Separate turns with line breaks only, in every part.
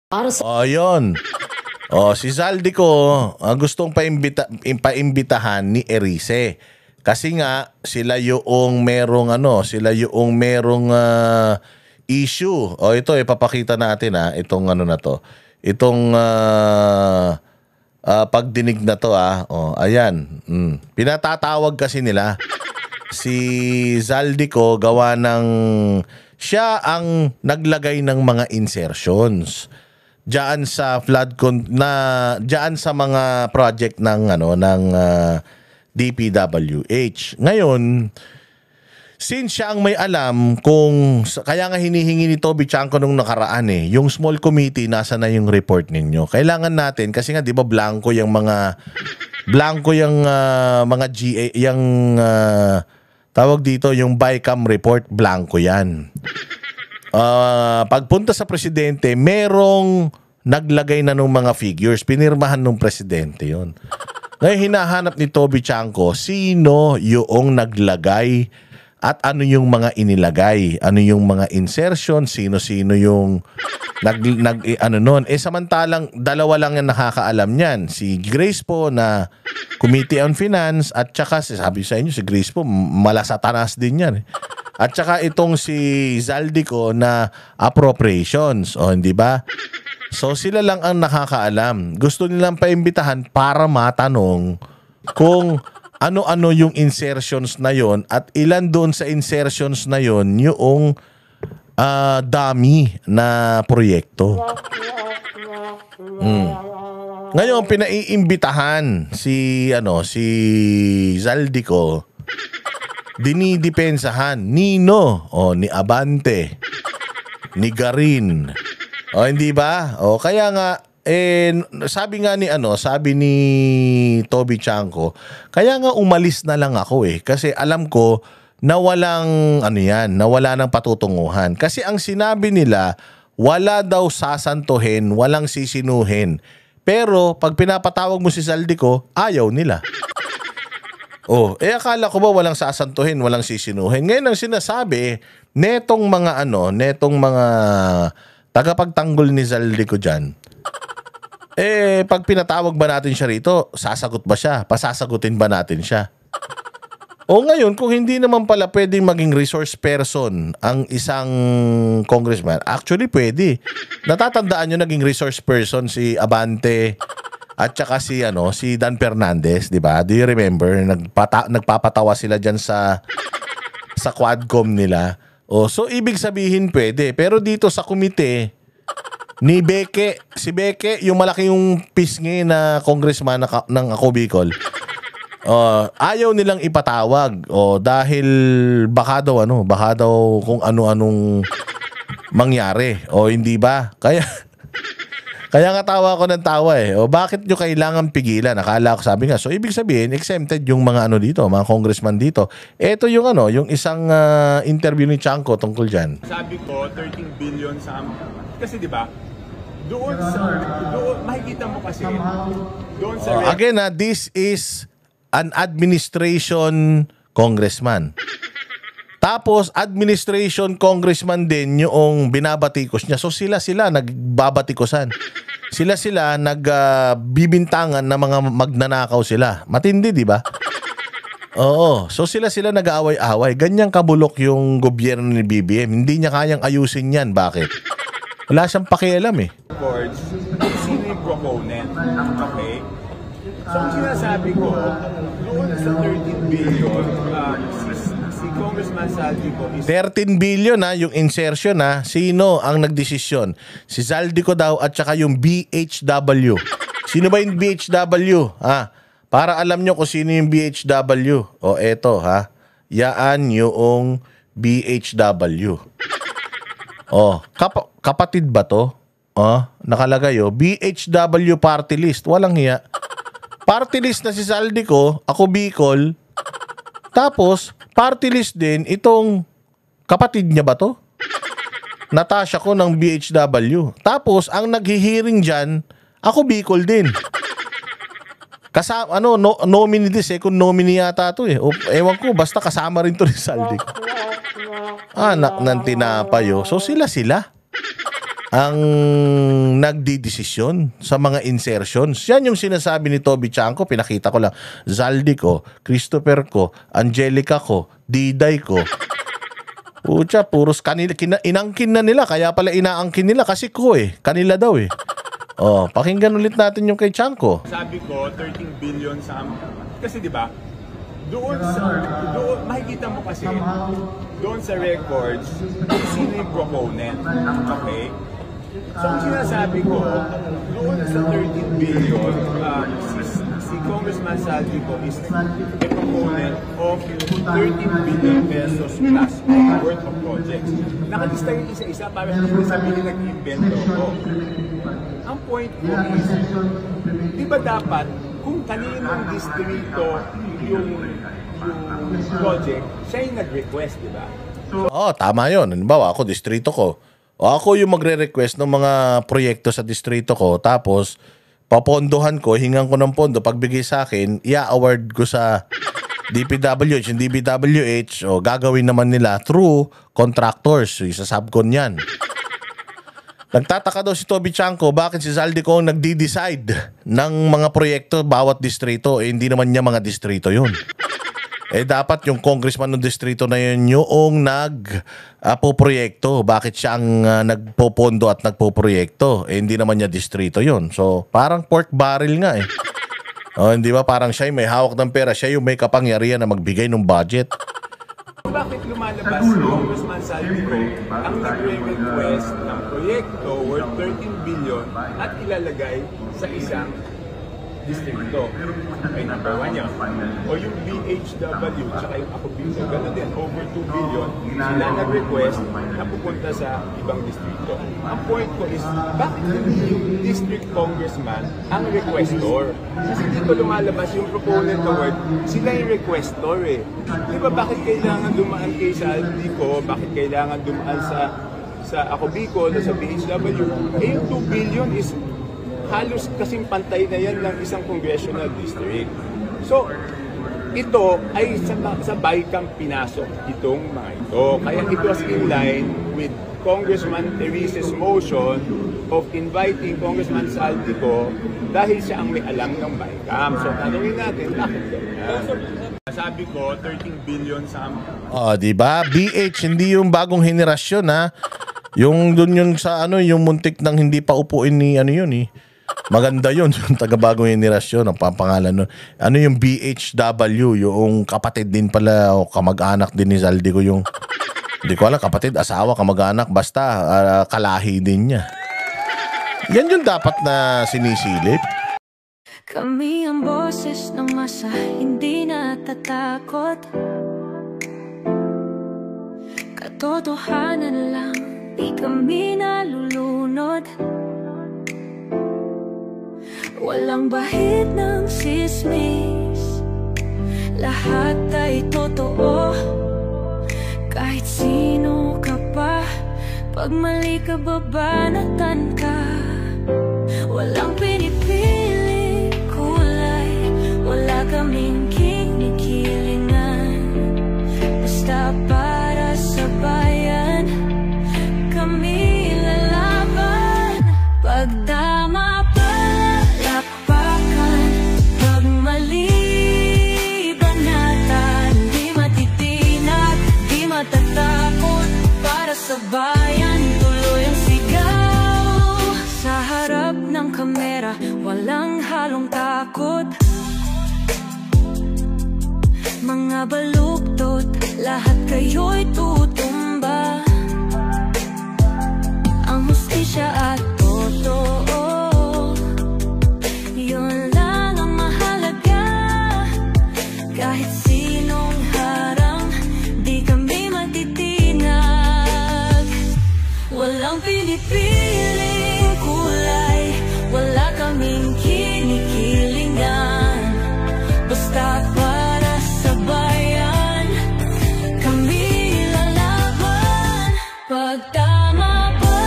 Para sa
O, yun. O, si Zaldico, gustong paimbitahan ni Erice. Kasi nga, sila yung merong issue. O, ito, ipapakita natin itong ano na to. Itong pagdinig na to O, ayan. Pinatatawag kasi nila si Zaldico gawa ng siya ang naglagay ng mga insertions diyan sa diyan sa mga project ng DPWH. Ngayon, since siya ang may alam kaya nga hinihingi ni Toby Chanco nung nakaraan yung small committee, nasa na yung report ninyo. Kailangan natin kasi nga 'di ba blanco yung mga GA, yung tawag dito yung BICAM report, blanco yan. Pagpunta sa presidente, merong naglagay na ng mga figures, pinirmahan ng presidente yon. Ngayon hinahanap ni Toby Chanco sino yung naglagay at ano yung mga inilagay, ano yung mga insertion, sino-sino yung samantalang dalawa lang yung nakakaalam niyan, si Grace po na Committee on Finance, at saka sabi sa inyo si Grace po malasatanas din yan at saka itong si Zaldico na appropriations, hindi ba? So sila lang ang nakakaalam. Gusto nilang paimbitahan para matanong kung ano-ano yung insertions na yon at ilan doon sa insertions na yon yung dami na proyekto. Ngayon pinaiimbitahan si Zaldico, dinidepensahan nino ni Abante, ni Garin. Hindi ba? Kaya nga sabi ni Toby Chanco, kaya nga umalis na lang ako kasi alam ko na wala ng patutunguhan. Kasi ang sinabi nila, wala daw sasantuhin, walang sisinuhin. Pero pag pinapatawag mo si Zaldico, ayaw nila. Akala ko ba walang sasantuhin, walang sisinuhin? Ngayon ang sinasabi, netong mga tagapagtanggol ni Zaldico dyan, pag pinatawag ba natin siya rito, sasagot ba siya? Pasasagutin ba natin siya? Ngayon, kung hindi naman pala pwedeng maging resource person ang isang congressman, actually pwede. Natatandaan nyo naging resource person si Abante at saka si Dan Fernandez, di ba? Do you remember? Nagpapatawa sila dyan sa Quadcom nila. So ibig sabihin pwede. Pero dito sa komite ni Beke, si Beke, yung malaki yung pisngi na congressman ng Ako Bicol, ayaw nilang ipatawag dahil baka daw kung ano-anong mangyari hindi ba? Kaya nga tawa ko ng tawa bakit nyo kailangan pigilan? Akala ko, sabi nga, so ibig sabihin exempted yung mga dito, mga congressman dito. Ito yung yung isang interview ni Chanco tungkol dyan.
Sabi ko 13 billion sa kasi di ba? Doon makikita mo kasi doon sa
again this is an administration congressman. Tapos administration congressman din yung binabatikos niya. So sila nagbabatikosan. Sila nagbibintangan na mga magnanakaw sila. Matindi, di ba? Oo. So sila nag-aaway-away. Ganyang kabulok yung gobyerno ni BBM. Hindi niya kayang ayusin yan. Bakit? Wala siyang pakialam
boards, sino yung proponent? Okay? So ang sinasabi ko, doon sa 13 billion, si Congressman Zaldico is
13 billion yung insertion Sino ang nagdesisyon? Si Zaldico daw at saka yung BHW. Sino ba yung BHW? Para alam nyo kung sino yung BHW. Eto Yaan yung BHW. Kapatid ba to? Nakalagay BHW party list. Walang hiya. Party list na si Zaldico, Ako Bicol. Tapos party list din itong kapatid niya ba to? Natasha ko ng BHW. Tapos ang naghihiring dyan, Ako Bicol din. Kasama, nominee din, second nominee yata to ewan ko, basta kasama rin to ni Zaldico. Anak ng tinapay So sila. ang nagdidesisyon sa mga insertions. Yan yung sinasabi ni Toby Chanko, pinakita ko lang. Zaldi ko, Christopher ko, Angelica ko, Diday ko. Pucha, puros kanila, inangkin na nila, kaya pala inaangkin nila kasi ko kanila daw Oh, pakinggan ulit natin yung kay Chanko.
Sabi ko, 13 billion sa... Kasi di ba, doon makikita mo kasi, doon sa records, kung sino yung proponent. Okay? So, ang sinasabi ko, doon sa 13 billion, si Congressman Saldico is a proponent of 13 billion pesos plus worth of projects. Nakalista yung isa-isa para hindi sabihin nag-invento ko. Ang point ko is, di ba dapat kung kaninong distrito yung project, siya yung nag-request, di ba?
Tama yun. Halimbawa, ako, distrito ko. O ako yung magre-request ng mga proyekto sa distrito ko, tapos papondohan ko, hingan ko ng pondo, pagbigay sa akin, i-award ko sa DPWH. Yung DPWH, gagawin naman nila through contractors. Sa subcon yan. Nagtataka daw si Toby Chanko, bakit si Zaldico ang nagdi-decide ng mga proyekto bawat distrito? Hindi naman niya mga distrito yun. Dapat yung congressman ng distrito na yun yung nagpo-proyekto. Bakit siya ang nagpopondo at nagpo-proyekto? Hindi naman niya distrito yun. So, parang pork barrel nga hindi ba? Parang siya yung may hawak ng pera. Siya yung may kapangyarihan na magbigay ng budget.
Bakit lumalabas si Congressman Saldico ang nagre-request ng proyekto worth 13 billion at ilalagay sa isang distrito? Okay, number 1 yan. O yung BHW, tsaka yung Ako Bicol, gano'n din, over 2 billion, sila nag-request na pupunta sa ibang distrito. Ang point ko is, bakit hindi yung district congressman ang requestor? Kasi dito lumalabas yung proponent award, sila yung requestor Di ba bakit kailangan dumaan kay Saldico, bakit kailangan dumaan sa Ako Bicol, sa BHW? Yung 2 billion is halos kasing pantay na yan ng isang congressional district. So, ito ay sa BICAM pinasok itong mga ito. Kaya it was in line with Congressman Teresa's motion of inviting Congressman Saldico dahil siya ang may alam ng BICAM. So, tanungin natin, bakit ganyan? Sabi ko, 13 billion sa...
diba? BH, hindi yung bagong henerasyon, Yung dun yung sa yung muntik nang hindi pa upuin ni Maganda yun, yung taga-bagong henerasyon, ang papangalan nun. Yung BHW, yung kapatid din pala o kamag-anak din ni Zaldico yung, hindi ko alam, kapatid, asawa, kamag-anak, basta kalahi din niya. Yan yung dapat na sinisilip.
Kami ang boses ng masa, hindi natatakot. Katotohanan lang, di kami nalulunod. Walang bahid ng sismis, lahat ay totoo. Kahit sino ka pa, pag mali ka babanatan ka. Walang pinipiling kulay, wala kaming kinikilingan. Basta para sa bayan, kami lalaban. Pagdama sa bayan, tuloy ang sigaw. Sa harap ng kamera, walang halong takot. Mga baluktot, lahat kayo'y tutumba. Ang hustisya at totoo, yun lang ang mahalaga. Kahit sinong harang, di kami matitinag. Walang pinipiling kulay, wala kaming kinikilingan. Basta para sa bayan, kami lalaban. Pag tama ba,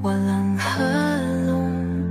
walang halong